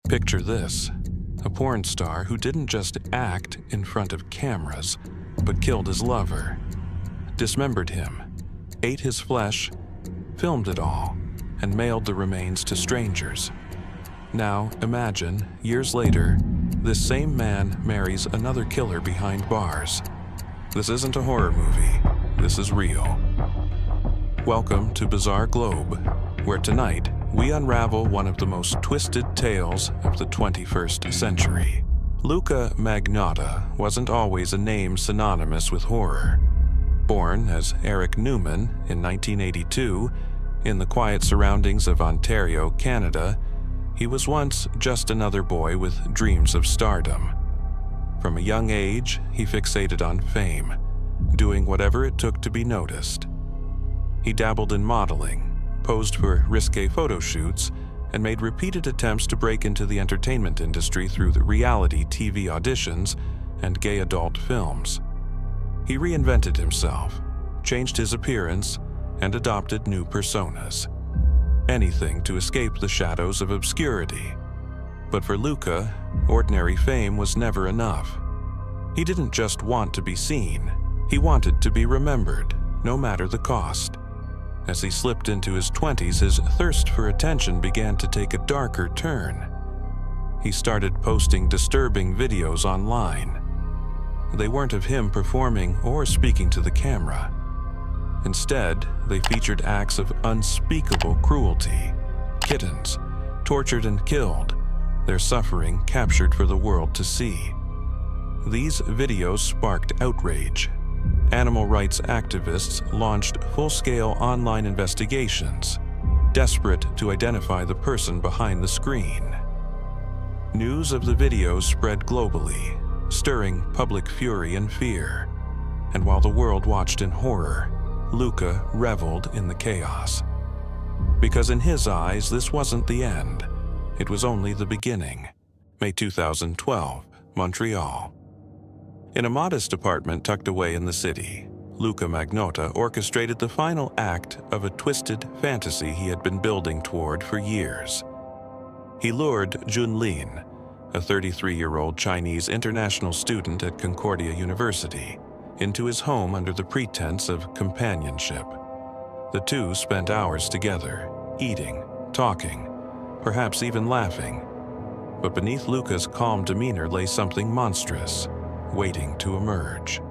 Picture this: a porn star who didn't just act in front of cameras, but killed his lover, dismembered him, ate his flesh, filmed it all, and mailed the remains to strangers. Now, imagine, years later, this same man marries another killer behind bars. This isn't a horror movie. This is real. Welcome to Bizarre Globe, where tonight we unravel one of the most twisted tales of the 21st century. Luka Magnotta wasn't always a name synonymous with horror. Born as Eric Newman in 1982, in the quiet surroundings of Ontario, Canada, he was once just another boy with dreams of stardom. From a young age, he fixated on fame, doing whatever it took to be noticed. He dabbled in modeling, posed for risque photo shoots, and made repeated attempts to break into the entertainment industry through the reality TV auditions and gay adult films. He reinvented himself, changed his appearance, and adopted new personas. Anything to escape the shadows of obscurity. But for Luka, ordinary fame was never enough. He didn't just want to be seen, he wanted to be remembered, no matter the cost. As he slipped into his 20s, his thirst for attention began to take a darker turn. He started posting disturbing videos online. They weren't of him performing or speaking to the camera. Instead, they featured acts of unspeakable cruelty. Kittens, tortured and killed, their suffering captured for the world to see. These videos sparked outrage. Animal rights activists launched full-scale online investigations, desperate to identify the person behind the screen. News of the videos spread globally, stirring public fury and fear. And while the world watched in horror, Luka reveled in the chaos. Because in his eyes, this wasn't the end. It was only the beginning. May 2012, Montreal. In a modest apartment tucked away in the city, Luka Magnotta orchestrated the final act of a twisted fantasy he had been building toward for years. He lured Jun Lin, a 33-year-old Chinese international student at Concordia University, into his home under the pretense of companionship. The two spent hours together, eating, talking, perhaps even laughing. But beneath Luka's calm demeanor lay something monstrous, waiting to emerge.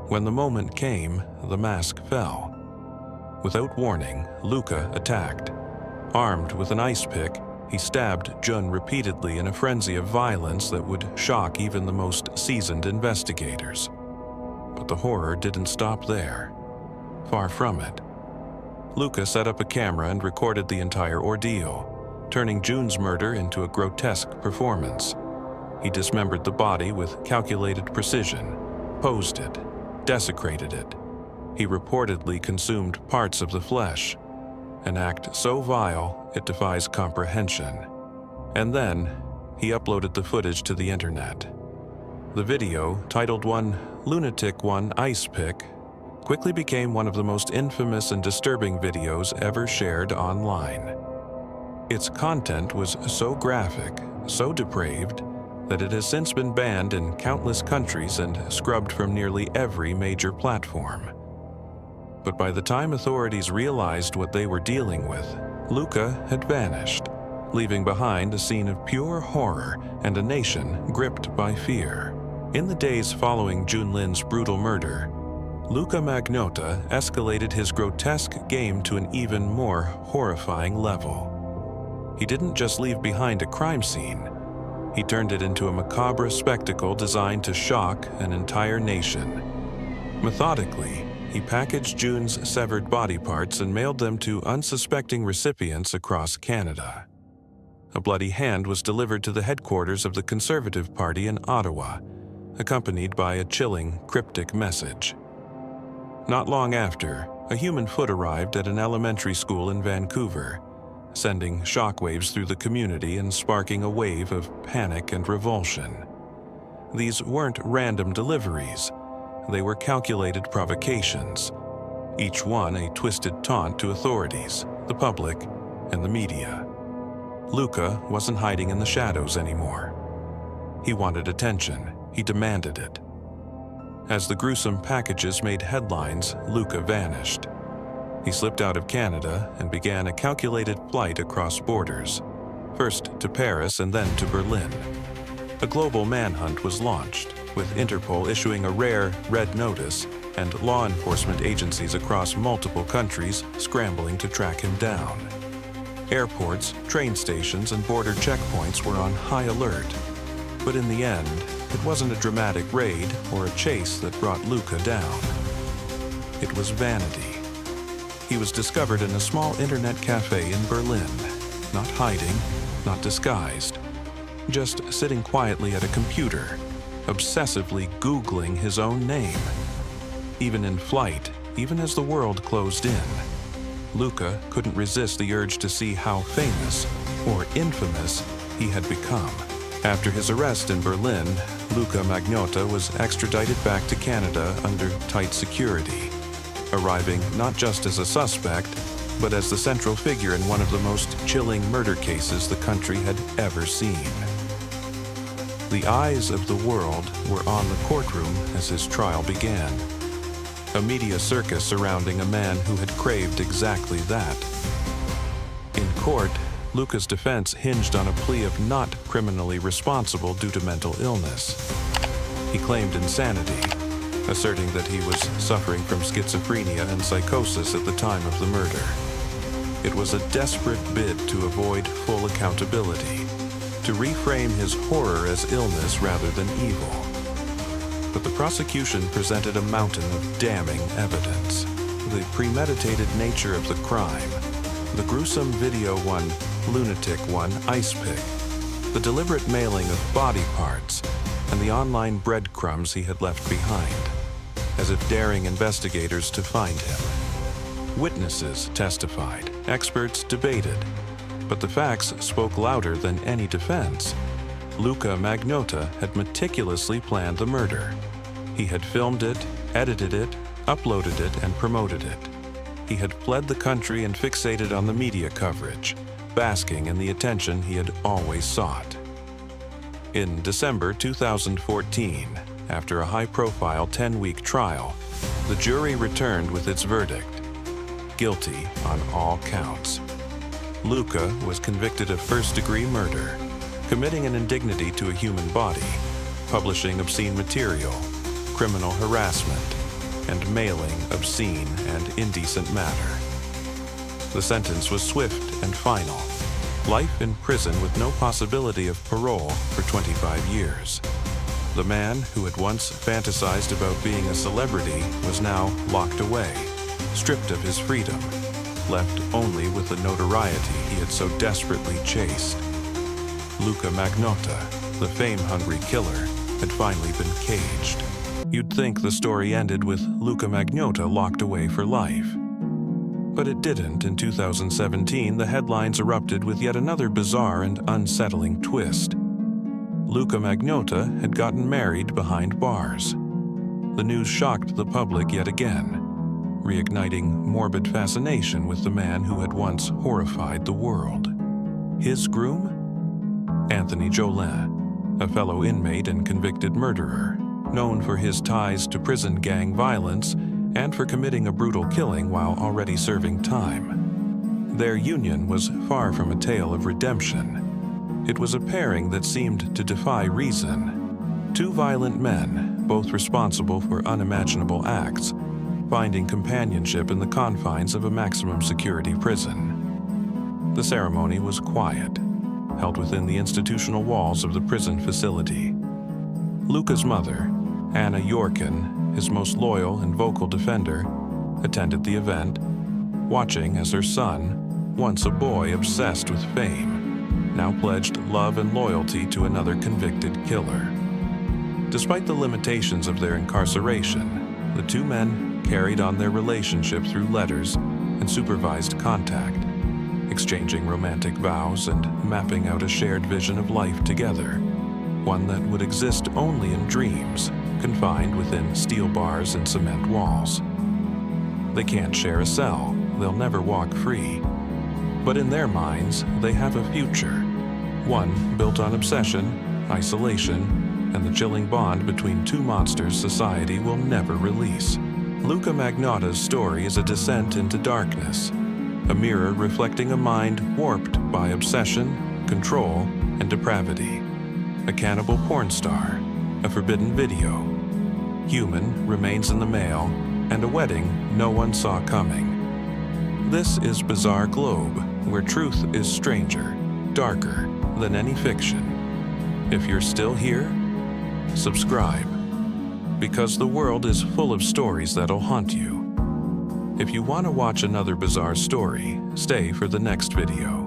When the moment came, the mask fell. Without warning, Luka attacked. Armed with an ice pick, he stabbed Jun repeatedly in a frenzy of violence that would shock even the most seasoned investigators. But the horror didn't stop there. Far from it. Luka set up a camera and recorded the entire ordeal, turning Jun's murder into a grotesque performance. He dismembered the body with calculated precision, posed it, desecrated it. He reportedly consumed parts of the flesh, an act so vile it defies comprehension. And then, he uploaded the footage to the internet. The video, titled one Lunatic One Ice Pick, quickly became one of the most infamous and disturbing videos ever shared online. Its content was so graphic, so depraved, that it has since been banned in countless countries and scrubbed from nearly every major platform. But by the time authorities realized what they were dealing with, Luka had vanished, leaving behind a scene of pure horror and a nation gripped by fear. In the days following Jun Lin's brutal murder, Luka Magnotta escalated his grotesque game to an even more horrifying level. He didn't just leave behind a crime scene, he turned it into a macabre spectacle designed to shock an entire nation. Methodically, he packaged Jun's severed body parts and mailed them to unsuspecting recipients across Canada. A bloody hand was delivered to the headquarters of the Conservative Party in Ottawa, accompanied by a chilling, cryptic message. Not long after, a human foot arrived at an elementary school in Vancouver, sending shockwaves through the community and sparking a wave of panic and revulsion. These weren't random deliveries. They were calculated provocations, each one a twisted taunt to authorities, the public, and the media. Luka wasn't hiding in the shadows anymore. He wanted attention. He demanded it. As the gruesome packages made headlines, Luka vanished. He slipped out of Canada and began a calculated flight across borders, first to Paris and then to Berlin. A global manhunt was launched, with Interpol issuing a rare red notice and law enforcement agencies across multiple countries scrambling to track him down. Airports, train stations, and border checkpoints were on high alert. But in the end, it wasn't a dramatic raid or a chase that brought Luka down. It was vanity. He was discovered in a small internet cafe in Berlin, not hiding, not disguised, just sitting quietly at a computer, obsessively Googling his own name. Even in flight, even as the world closed in, Luka couldn't resist the urge to see how famous, or infamous, he had become. After his arrest in Berlin, Luka Magnotta was extradited back to Canada under tight security, arriving not just as a suspect, but as the central figure in one of the most chilling murder cases the country had ever seen. The eyes of the world were on the courtroom as his trial began. A media circus surrounding a man who had craved exactly that. In court, Luka's defense hinged on a plea of not criminally responsible due to mental illness. He claimed insanity, asserting that he was suffering from schizophrenia and psychosis at the time of the murder. It was a desperate bid to avoid full accountability, to reframe his horror as illness rather than evil. But the prosecution presented a mountain of damning evidence. The premeditated nature of the crime, the gruesome video one, Lunatic one, ice pick, the deliberate mailing of body parts, and the online breadcrumbs he had left behind, as if daring investigators to find him. Witnesses testified, experts debated, but the facts spoke louder than any defense. Luka Magnotta had meticulously planned the murder. He had filmed it, edited it, uploaded it, and promoted it. He had fled the country and fixated on the media coverage, basking in the attention he had always sought. In December 2014, after a high-profile 10-week trial, the jury returned with its verdict: guilty on all counts. Luka was convicted of first-degree murder, committing an indignity to a human body, publishing obscene material, criminal harassment, and mailing obscene and indecent matter. The sentence was swift and final: life in prison with no possibility of parole for 25 years. The man who had once fantasized about being a celebrity was now locked away, stripped of his freedom, left only with the notoriety he had so desperately chased. Luka Magnotta, the fame-hungry killer, had finally been caged. You'd think the story ended with Luka Magnotta locked away for life. But it didn't. In 2017, the headlines erupted with yet another bizarre and unsettling twist. Luka Magnotta had gotten married behind bars. The news shocked the public yet again, reigniting morbid fascination with the man who had once horrified the world. His groom? Anthony Jolin, a fellow inmate and convicted murderer, known for his ties to prison gang violence and for committing a brutal killing while already serving time. Their union was far from a tale of redemption. It was a pairing that seemed to defy reason. Two violent men, both responsible for unimaginable acts, finding companionship in the confines of a maximum security prison. The ceremony was quiet, held within the institutional walls of the prison facility. Luka's mother, Anna Yorkin, his most loyal and vocal defender, attended the event, watching as her son, once a boy obsessed with fame, now pledged love and loyalty to another convicted killer. Despite the limitations of their incarceration, the two men carried on their relationship through letters and supervised contact, exchanging romantic vows and mapping out a shared vision of life together, one that would exist only in dreams, confined within steel bars and cement walls. They can't share a cell, they'll never walk free. But in their minds, they have a future. One built on obsession, isolation, and the chilling bond between two monsters society will never release. Luka Magnotta's story is a descent into darkness, a mirror reflecting a mind warped by obsession, control, and depravity. A cannibal porn star, a forbidden video, human remains in the mail, and a wedding no one saw coming. This is Bizarre Globe, where truth is stranger, darker than any fiction. If you're still here, subscribe, because the world is full of stories that'll haunt you. If you want to watch another bizarre story, stay for the next video.